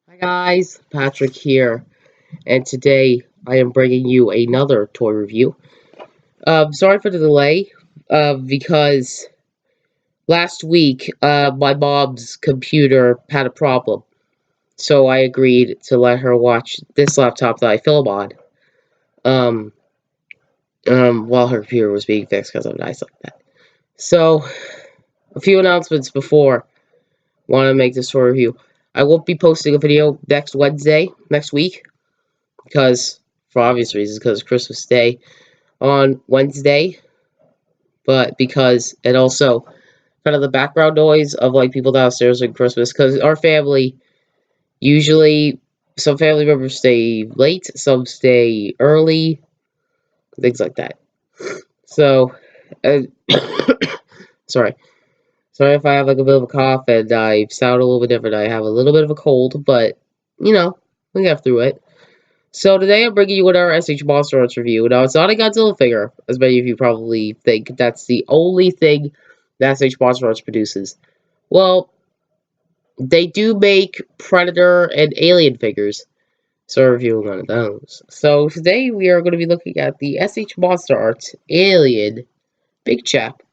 Hi guys, Patrick here, and today I am bringing you another toy review. Sorry for the delay, because last week my mom's computer had a problem, so I agreed to let her watch this laptop that I film on, um, while her computer was being fixed because I'm nice like that. So, a few announcements before want to make this toy review. I won't be posting a video next Wednesday, next week, because for obvious reasons, because Christmas Day on Wednesday, but because and also kind of the background noise of like people downstairs on Christmas, because our family usually some family members stay late, some stay early, things like that. So, uh, sorry, sorry if I have like a bit of a cough and I sound a little bit different. I have a little bit of a cold, but you know we get through it. So today I'm bringing you another SH Monster Arts review. Now, it's not a Godzilla figure, as many of you probably think. That's the only thing that SH Monster Arts produces. Well, they do make Predator and Alien figures, so I'm reviewing one of those. So today we are going to be looking at the SH Monster Arts Alien Big Chap.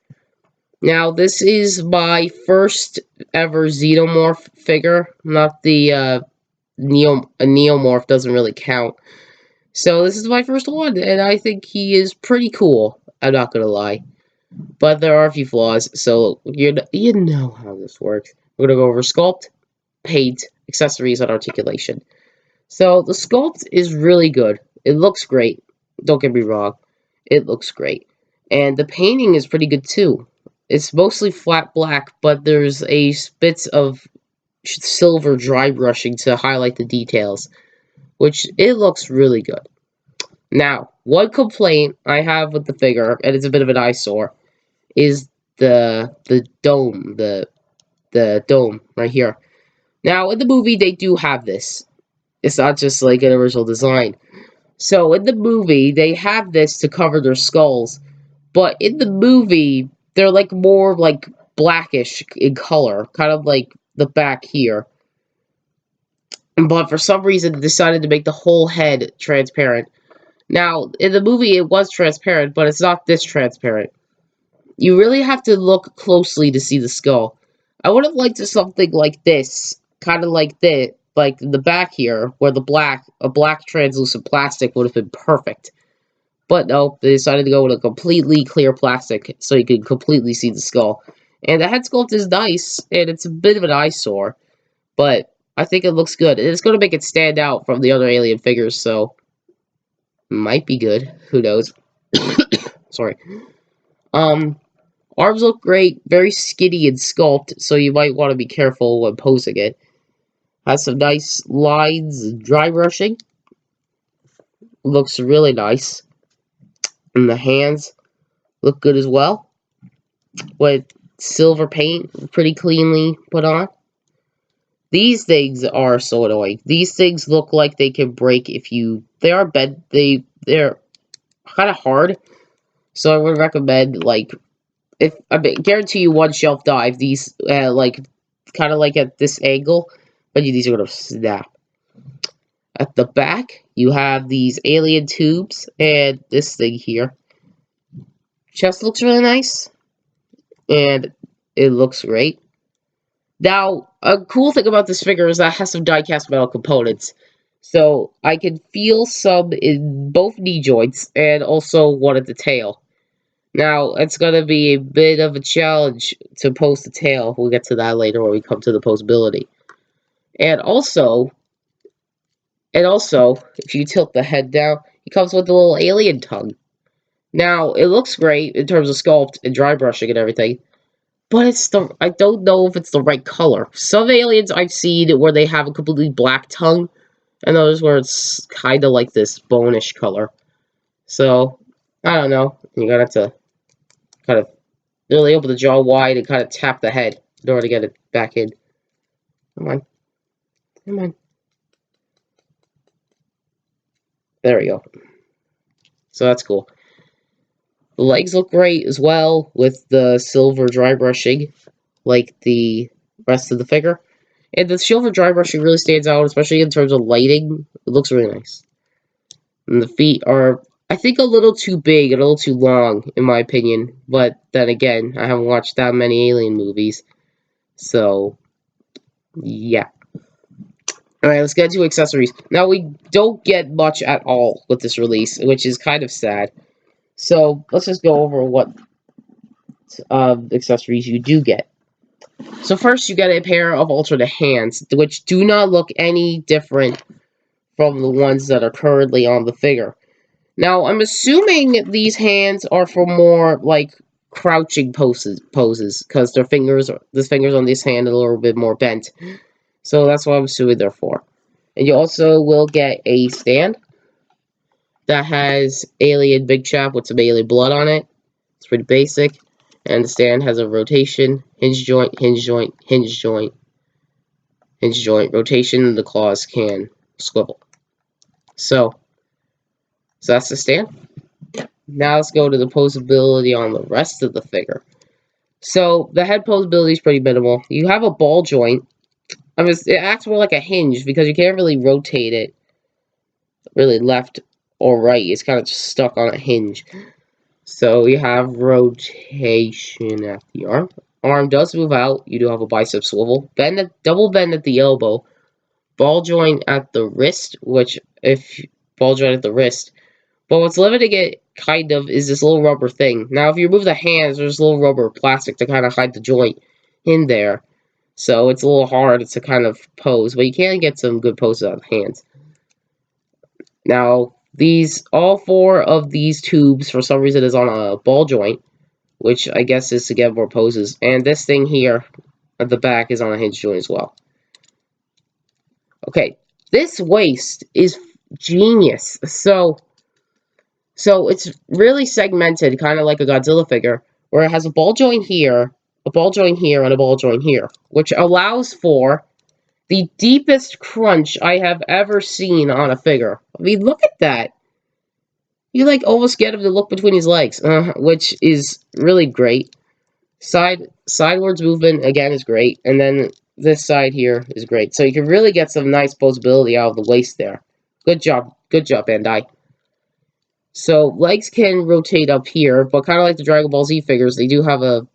Now, this is my first ever Xenomorph figure, not the Neomorph doesn't really count. So this is my first one, and I think he is pretty cool. I'm not gonna lie, but there are a few flaws. So you know how this works. We're gonna go over sculpt, paint, accessories, and articulation. So the sculpt is really good. It looks great. Don't get me wrong, it looks great, and the painting is pretty good too. It's mostly flat black, but there's a bits of silver dry brushing to highlight the details, which it looks really good. Now, one complaint I have with the figure, and it's a bit of an eyesore, is the dome right here. Now, in the movie, they do have this. It's not just like an original design. So in the movie, they have this to cover their skulls, but in the movie, they're like more like blackish in color, kind of like the back here. But for some reason, they decided to make the whole head transparent. Now, in the movie, it was transparent, but it's not this transparent. You really have to look closely to see the skull. I would have liked something like this, kind of like this, like in the back here, where a black translucent plastic would have been perfect. But no, they decided to go with a completely clear plastic so you can completely see the skull. And the head sculpt is nice, and it's a bit of an eyesore, but I think it looks good. And it's going to make it stand out from the other alien figures, so might be good. Who knows? Sorry. Um, Arms look great, very skinny and sculpt, so you might want to be careful when posing it. Has some nice lines and dry brushing. Looks really nice. And the hands look good as well. With silver paint pretty cleanly put on. These things are so annoying. These things look like they can break if you... They're kind of hard. So I would recommend, like, if I guarantee you one shelf dive, these like kind of like at this angle, but these are gonna snap. At the back, you have these alien tubes and this thing here. Chest looks really nice, and it looks great. Now, a cool thing about this figure is that it has some die-cast metal components, so I can feel some in both knee joints and also one at the tail. Now, it's going to be a bit of a challenge to post the tail. We'll get to that later when we come to the postability. And also, if you tilt the head down, it comes with a little alien tongue. Now, it looks great in terms of sculpt and dry brushing and everything, but I don't know if it's the right color. Some aliens I've seen where they have a completely black tongue, and others where it's kind of like this bonish color. So, I don't know. You're going to have to kind of really open the jaw wide and kind of tap the head in order to get it back in. Come on. Come on. There we go. So that's cool. The legs look great as well with the silver dry brushing like the rest of the figure. And the silver dry brushing really stands out, especially in terms of lighting. It looks really nice. And the feet are, I think, a little too big and a little too long, in my opinion. But then again, I haven't watched that many Alien movies. So, yeah. Alright, let's get to accessories. Now, we don't get much at all with this release, which is kind of sad. So, let's just go over what accessories you do get. So first, you get a pair of alternate hands, which do not look any different from the ones that are currently on the figure. Now, I'm assuming these hands are for more, like, crouching poses, because this fingers on this hand are a little bit more bent. So that's what I'm assuming they're for. And you also will get a stand that has alien Big Chap with some alien blood on it. It's pretty basic. And the stand has a rotation, hinge joint, hinge joint, hinge joint, hinge joint, rotation, and the claws can swivel. So that's the stand. Now let's go to the posability on the rest of the figure. So the head posability is pretty minimal. You have a ball joint. It acts more like a hinge because you can't really rotate it really left or right. It's kind of just stuck on a hinge. So you have rotation at the arm. Arm does move out. You do have a bicep swivel. Double bend at the elbow. Ball joint at the wrist, ball joint at the wrist. But what's limiting it, kind of, is this little rubber thing. Now, if you remove the hands, there's a little rubber plastic to kind of hide the joint in there. So it's a little hard to kind of pose, but you can get some good poses out of the hands. Now, all four of these tubes, for some reason, is on a ball joint, which I guess is to get more poses. And this thing here at the back is on a hinge joint as well. Okay, this waist is genius. So it's really segmented, kind of like a Godzilla figure, where it has a ball joint here, a ball joint here, and a ball joint here, which allows for the deepest crunch I have ever seen on a figure. I mean, look at that. You, like, almost get him to look between his legs, which is really great. Sidewards movement, again, is great, and then this side here is great. So you can really get some nice posability out of the waist there. Good job, Bandai. So legs can rotate up here, but kind of like the Dragon Ball Z figures, they do have a...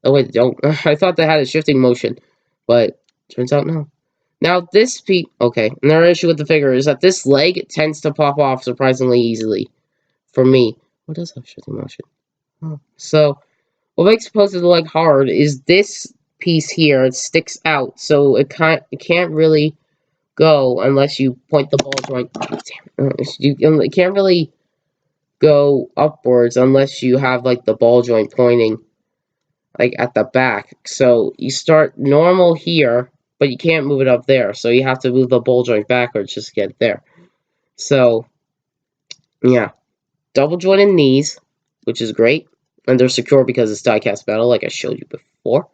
Oh wait, they don't. I thought they had a shifting motion, but turns out no. Now this piece... Okay, another issue with the figure is that this leg tends to pop off surprisingly easily. For me. What does have shifting motion? Oh. So, what makes opposing the leg hard is this piece here. It sticks out, so it can't really go unless you point the ball joint. It can't really go upwards unless you have, like, the ball joint pointing, like, at the back. So you start normal here, but you can't move it up there. So you have to move the ball joint backwards just to get it there. So, yeah. Double jointed knees, which is great. And they're secure because it's die-cast metal, like I showed you before.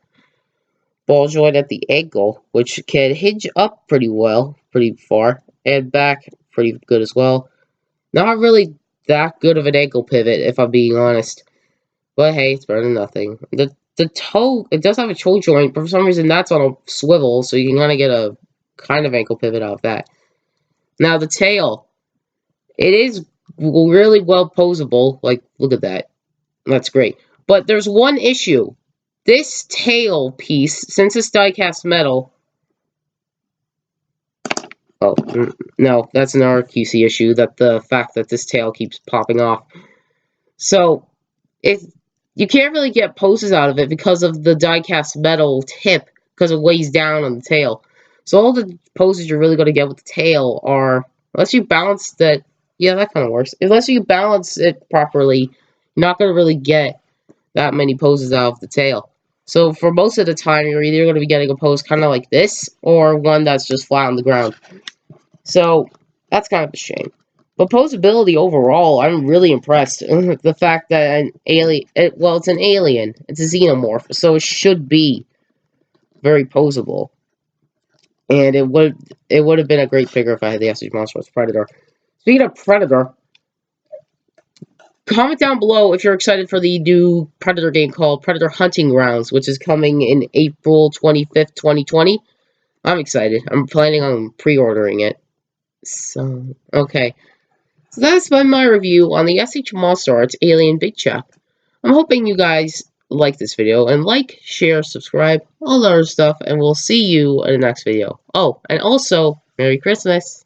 Ball joint at the ankle, which can hinge up pretty well, pretty far, and back pretty good as well. Not really that good of an ankle pivot, if I'm being honest. But hey, it's better than nothing. The toe, it does have a toe joint, but for some reason that's on a swivel, so you can kind of get a kind of ankle pivot out of that. Now the tail, it is really well posable. Like, look at that. That's great. But there's one issue. This tail piece, since it's die-cast metal... Oh, no, that's another QC issue, that the fact that this tail keeps popping off. So, you can't really get poses out of it because of the die-cast metal tip, because it weighs down on the tail. So all the poses you're really going to get with the tail are, unless you balance that... Yeah, that kind of works. Unless you balance it properly, you're not going to really get that many poses out of the tail. So for most of the time, you're either going to be getting a pose kind of like this, or one that's just flat on the ground. So that's kind of a shame. But posability overall, I'm really impressed. The fact that an alien... well, it's an alien. It's a xenomorph, so it should be very posable. And it would have been a great figure if I had the SH Monster as Predator. Speaking of Predator, comment down below if you're excited for the new Predator game called Predator Hunting Grounds, which is coming in April 25th, 2020. I'm excited. I'm planning on pre-ordering it. So, okay. So that's been my review on the SH Monster Arts Alien Big Chap. I'm hoping you guys like this video, and like, share, subscribe, all that other stuff, and we'll see you in the next video. Oh, and also, Merry Christmas!